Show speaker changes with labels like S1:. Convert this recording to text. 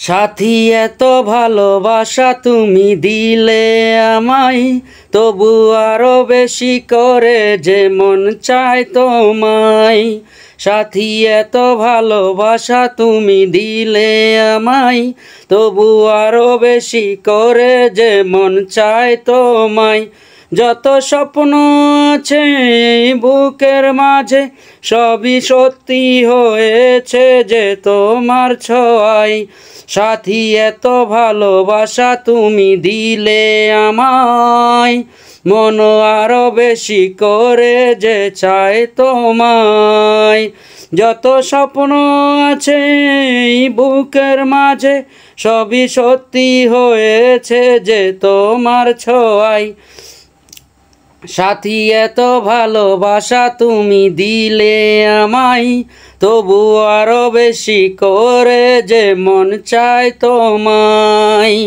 S1: সাথী এত ভালোবাসা তুমি দিলে আমায়, তবু আরো বেশি করে যে মন চায় তোমায়। সাথী এত ভালোবাসা তুমি দিলে আমায়, তবু আরো বেশি করে যে মন চায় তোমায়। যত স্বপ্ন আছে এই বুকের মাঝে, সবই সত্যি হয়েছে যে তোমার ছোঁয়ায়। সাথী এত ভালোবাসা তুমি দিলে আমায়, মন আরো বেশি করে যে চায় তোমায়। যত স্বপ্ন আছে এই বুকের মাঝে, সবই সত্যি হয়েছে যে তোমার ছোঁয়ায়। সাথী এত ভালোবাসা তুমি দিলে আমায়, তবু আরো বেশি করে যে মন চায় তোমায়।